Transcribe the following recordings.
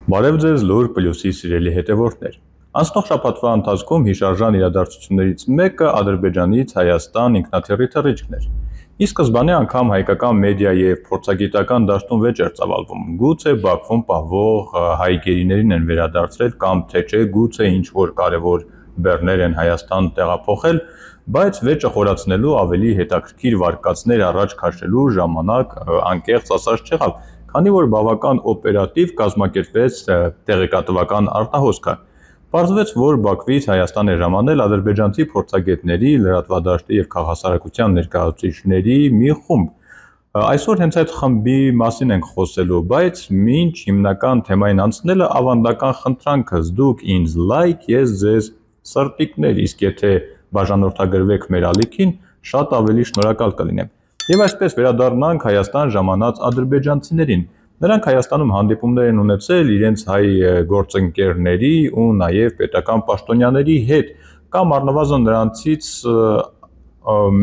Բարև ձեզ լուր պլյուսի սիրելի հետևորդներ։ Անցնող շաբաթվա ընթացքում հիշարժան իրադարձություններից մեկը Ադրբեջանից Հայաստան ինքնաթիռի թռիչքն էր։ Ի սկզբանե անգամ հայկական մեդիա եւ փորձագիտական դաշտում վեճ էր ծավալվում։ Գուցե Բաքվում պահվող հայ գերիներին են վերադարձրել կամ թե չէ գուցե ինչ-որ կարևոր բեռներ են Հայաստան տեղափոխել, բայց վեճը խորացնելու ավելի հետաքրքիր վարկածներ առաջ քաշելու ժամանակ անկեղծ ասած չեղավ, քանի որ բավական օպերատիվ կազմակերպվեց տեղեկատվական արտահոսքը։ Պարզվեց, որ Բաքվից Հայաստան է ժամանել ադրբեջանցի փորձագետների, լրատվադաշտի եւ քաղաքասարակության ներկայացուցիչների մի խումբ։ Այսօր հենց այդ խմբի մասին ենք խոսելու, բայց մինչ հիմնական թեմային անցնելը ավանդական խնդրանքս՝ դուք ինձ լայք, ես ձեզ սրտիկներ, իսկ եթե բաժանորդագրվեք մեր ալիքին, շատ ավելի շնորհակալ կլինեմ։ Եվ այսպես վերադառնանք Հայաստան ժամանած ադրբեջանցիներին։ Նրանք Հայաստանում հանդիպումներ են ունեցել իրենց հայ գործընկերների ու նաև պետական պաշտոնյաների հետ, կամ առնվազն նրանցից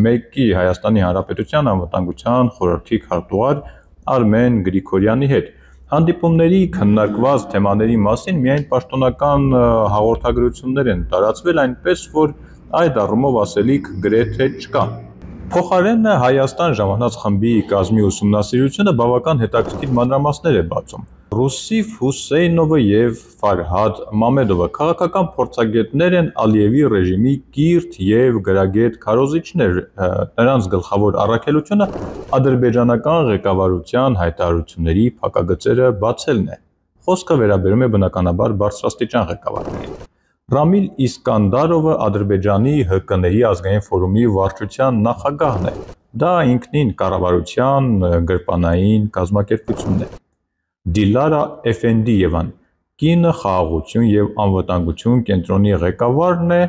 մեկի Հայաստանի Հանրապետության անվտանգության խորհրդի քարտուղար Արմեն Գրիգորյանի հետ։ Հանդիպումների քննարկված թեմաների մասին միայն պաշտոնական հաղորդագրություններ են տարածվել, այնպես որ այդ առումով ասելիք գրեթե չկա։ Փոխարենը Հայաստան ժամանած խմբի կազմի ուսումնասիրությունը բավական հետաքրքիր մանրամասներ է բացում։ Ռուսիֆ Հուսեյնովը եւ Ֆարհադ Մամեդովը քաղաքական փորձագետներ են, Ալիևի ռեժիմի կիրթ եւ գրագետ քարոզիչներ, նրանց գլխավոր առաքելությունը ադրբեջանական ղեկավարության հայտարարությունների փակագծերը բացելն է։ Խոսքը վերաբերում է բնականաբար բարձրաստիճան ղեկավարներին։ Ռամիլ Իսկանդարովը Ադրբեջանի ՀԿ-ների ազգային ֆորումի վարչության նախագահն է։ Դա ինքնին կառավարության գրպանային կազմակերպությունն է։ Դիլարա Էֆենդիևան, կինը խաղաղություն եւ անվտանգություն կենտրոնի ղեկավարն է,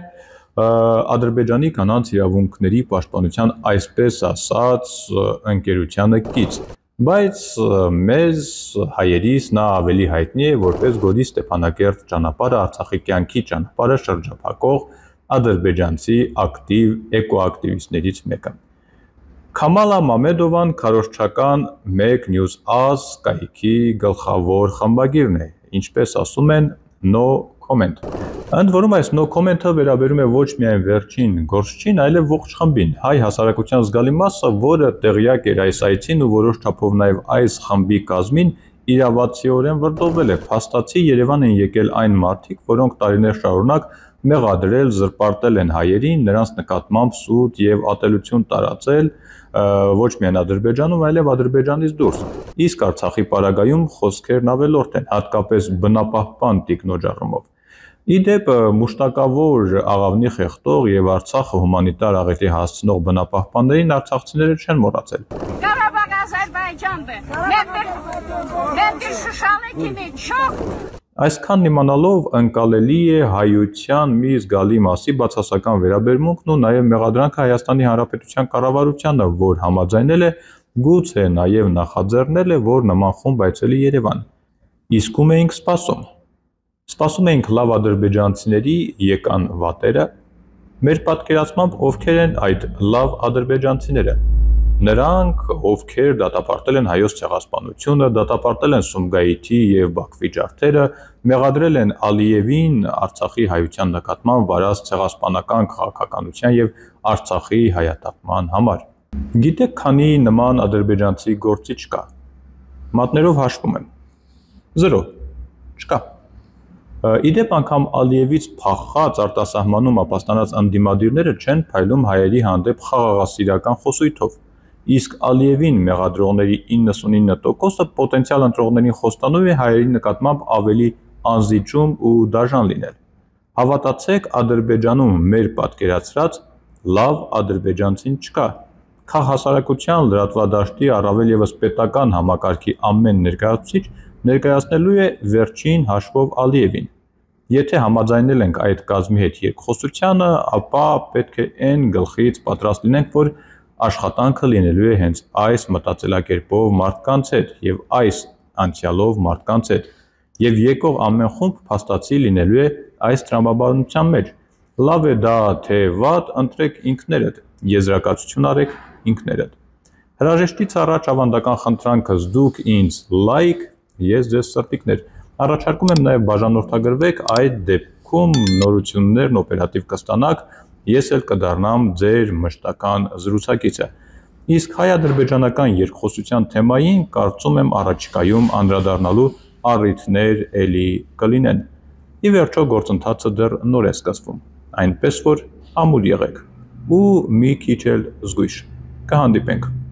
Ադրբեջանի կանանց իրավունքների պաշտպանության այսպես ասած ընկերությանը կից, բայց մեզ հայերիս նա ավելի հայտնի է որպես Գորի Ստեփանակերտ ճանապարհը, Արցախի կյանքի ճանապարհը շրջափակող ադրբեջանցի ակտիվ էկոակտիվիստներից մեկը։ Քամալա Մամեդովան քարոզչական 1 News Ass կայքի գլխավոր խմբագիրն է, ինչպես ասում են no comment։ Ընդ որում այս no comment-ը վերաբերում է ոչ միայն վերջին գործչին, այլև ողջ խմբին, հայ հասարակության զգալի մասը, որը տեղյակ էր այս այցին ու որոշ չափով նաև այս խմբի կազմին, իրավացիորեն վրդովվել է։ Փաստացի Երևան են եկել այն մարդիկ, որոնք տարիներ շարունակ մեղադրել, զրպարտել են հայերին, նրանց նկատմամբ սուտ եւ ատելություն տարածել ոչ միայն Ադրբեջանում, այլև Ադրբեջանից դուրս։ Իսկ Արցախի պարագայում խոսքերն ավելորդ են, հատկապես բնապահպան տիկնոջ առումով։ Իդեպ մուշտակավոր աղավնի խեղտող եւ Արցախը հումանիտար աղետի հասցնող բնապահպաններին արցախցիները չեն մոռացել։ Ղարաբաղը Ադրբեջանն է։ Այսքան իմանալով ընկալելի է հայության մի զգալի մասի բացասական վերաբերմունքն ու նաև մեղադրանքը Հայաստանի Հանրապետության կառավարությանը, որ համաձայնել է, գուցե նաև նախաձեռնել է, որ նման խումբ այցելի Երևան։ Իսկ ում էինք սպասում։ Սպասում էինք լավ ադրբեջանցիների, եկան վատերը։ Մեր պատկերացմամբ ովքեր են այդ լավ ադրբեջանցիները։ Նրանք, ովքեր դատապարտել են հայոց ցեղասպանությունը, դատապարտել են Սումգայիթի եւ Բաքվի ջարդերը, մեղադրել են Ալիևին Արցախի հայության նկատմամբ վարած ցեղասպանական քաղաքականության եւ Արցախի հայատապման համար։ Գիտեք, քանի նման ադրբեջանցի գործիչ կա։ Մատներով հաշվում եմ։ 0 չկա։ Իդեպ անգամ Ալիևից փախած արտասահմանում ապաստանած ընդդիմադիրները չեն փայլում հայերի հանդեպ խաղաղասիրական խոսույթով։ Իսկ Ալիևին մեղադրողների 99%-ը պոտենցիալ ընտրողներին խոստանում է հայերի նկատմամբ ավելի անզիջում ու դաժան լինել։ Հավատացեք, Ադրբեջանում մեր պատկերացրած լավ ադրբեջանցին չկա։ Քաղաքասարակության լրատվադաշտի առավել եւս պետական համակարգի ամեն ներկայացուցիչ ներկայացնելու է վերջին հաշվով Ալիևին։ Եթե համաձայնել ենք այդ կազմի հետ երկխոսությանը, ապա պետք է այն գլխից պատրաստ լինենք, որ աշխատանքը լինելու է հենց այս մտածելակերպով մարդկանց հետ եւ այս անցյալով մարդկանց հետ, եւ եկող ամեն խումբ փաստացի լինելու է այս տրամաբանության մեջ։ Լավ է դա թե վատ, ընտրեք ինքներդ, եզրակացություն արեք ինքներդ։ Հրաժեշտից առաջ ավանդական խնդրանքս՝ դուք ինձ լայք, ես ձեզ սրտիկներ։ Առաջարկում եմ նաև բաժանորդագրվեք, այդ դեպքում նորություններն օպերատիվ կստանաք, ես էլ կդառնամ ձեր մշտական զրուցակիցը։ Իսկ հայ-ադրբեջանական երկխոսության թեմային կարծում եմ առաջիկայում անդրադառնալու առիթներ էլի կլինեն։ Ի վերջո գործընթացը դեռ նոր է սկսվում, այնպես որ ամուր եղեք ու մի քիչ էլ զգույշ։ Կհանդիպենք։